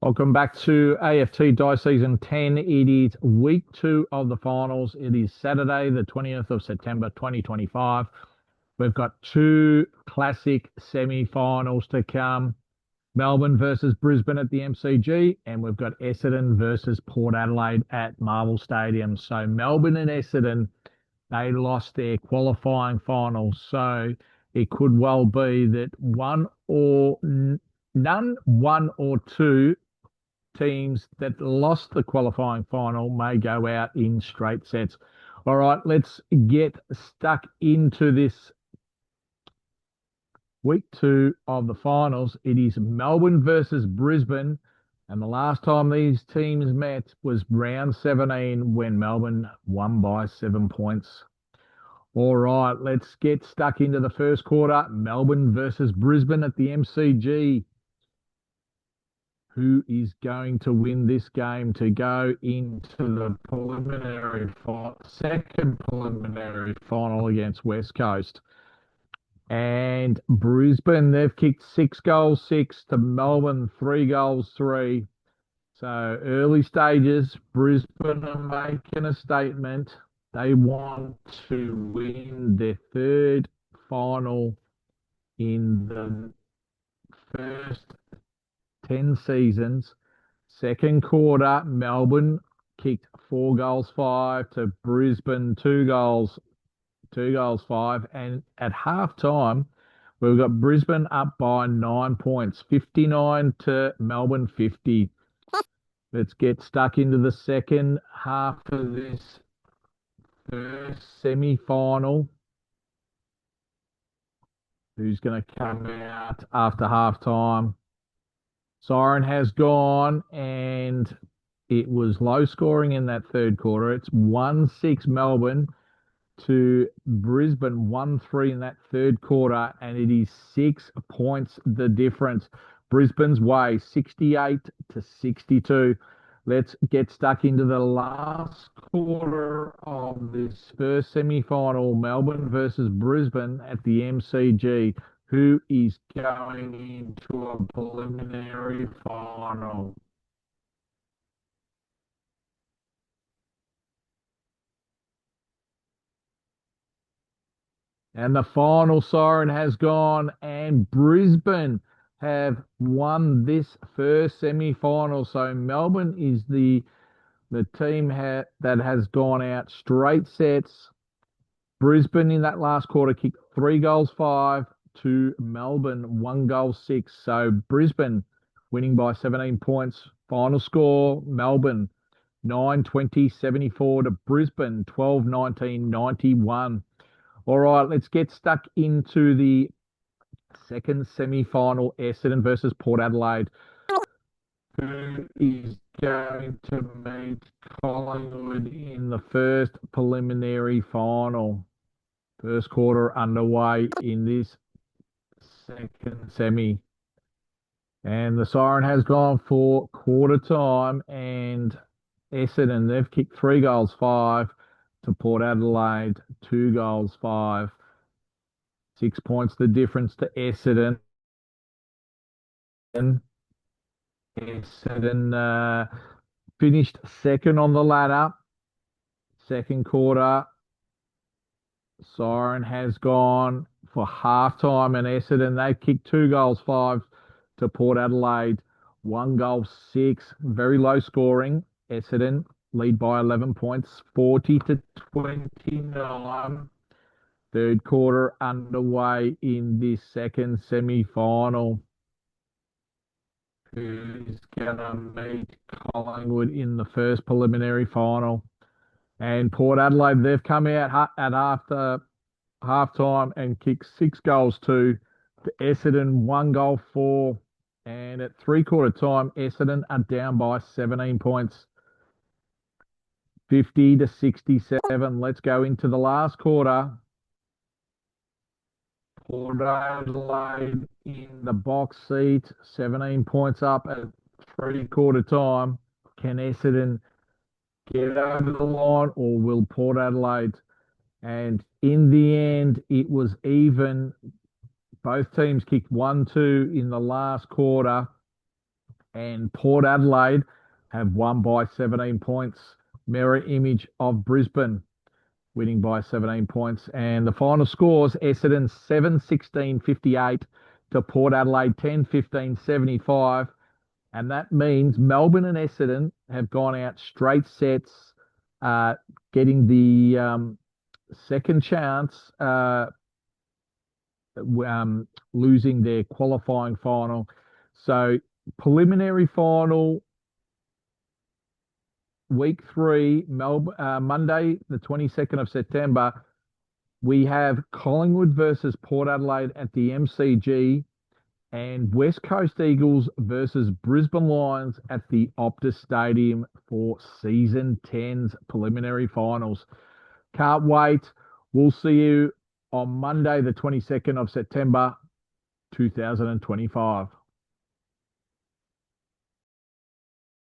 Welcome back to AFT Dice Season 10. It is week two of the finals. It is Saturday, the 20th of September, 2025. We've got two classic semi-finals to come. Melbourne versus Brisbane at the MCG, and we've got Essendon versus Port Adelaide at Marvel Stadium. So Melbourne and Essendon, they lost their qualifying finals. So it could well be that one or two teams that lost the qualifying final may go out in straight sets. All right, let's get stuck into this week two of the finals. It is Melbourne versus Brisbane. And the last time these teams met was round 17 when Melbourne won by 7 points. All right, let's get stuck into the first quarter. Melbourne versus Brisbane at the MCG. Who is going to win this game to go into the second preliminary final against West Coast? And Brisbane, they've kicked 6 goals, 6 to Melbourne, 3 goals, 3. So early stages, Brisbane are making a statement. They want to win their third final in the first 10 seasons. Second quarter, Melbourne kicked 4 goals, 5 to Brisbane, 2 goals, 5. And at half time, we've got Brisbane up by 9 points, 59 to Melbourne 50. Let's get stuck into the second half of this first semi-final. Who's going to come out after half time? Siren has gone, and it was low scoring in that third quarter. It's 1-6 Melbourne to Brisbane, 1-3 in that third quarter, and it is 6 points the difference. Brisbane's way, 68 to 62. Let's get stuck into the last quarter of this first semi-final, Melbourne versus Brisbane at the MCG. Who is going into a preliminary final? And the final siren has gone, and Brisbane have won this first semi-final. So Melbourne is the team that has gone out straight sets. Brisbane in that last quarter kicked 3 goals, 5 to Melbourne, 1 goal, 6. So Brisbane winning by 17 points. Final score, Melbourne 9-20-74 to Brisbane 12-19-91. All right, let's get stuck into the second semi-final, Essendon versus Port Adelaide. Who is going to meet Collingwood in the first preliminary final? First quarter underway in this second semi. And the siren has gone for quarter time, and Essendon, they've kicked 3 goals, 5 to Port Adelaide, 2 goals, 5. 6 points the difference to Essendon. Essendon finished second on the ladder. Second quarter, siren has gone for halftime, and Essendon, they've kicked 2 goals, 5 to Port Adelaide, 1 goal, 6. Very low scoring. Essendon lead by 11 points, 40 to 29. Third quarter underway in this second semi-final. Who's going to meet Collingwood in the first preliminary final? And Port Adelaide, they've come out at after half time and kicked 6 goals, 2 to Essendon, 1 goal, 4. And at three-quarter time, Essendon are down by 17 points, 50 to 67. Let's go into the last quarter. Port Adelaide in the box seat, 17 points up at three-quarter time. Can Essendon get over the line, or will Port Adelaide? And in the end, it was even. Both teams kicked 1-2 in the last quarter. and Port Adelaide have won by 17 points. Mirror image of Brisbane winning by 17 points. And the final scores, Essendon 7-16-58 to Port Adelaide 10-15-75. And that means Melbourne and Essendon have gone out straight sets, getting the second chance, losing their qualifying final. So preliminary final, week 3, Monday, the 22nd of September, we have Collingwood versus Port Adelaide at the MCG and West Coast Eagles versus Brisbane Lions at the Optus Stadium for Season 10's preliminary finals. Can't wait. We'll see you on Monday, the 22nd of September, 2025.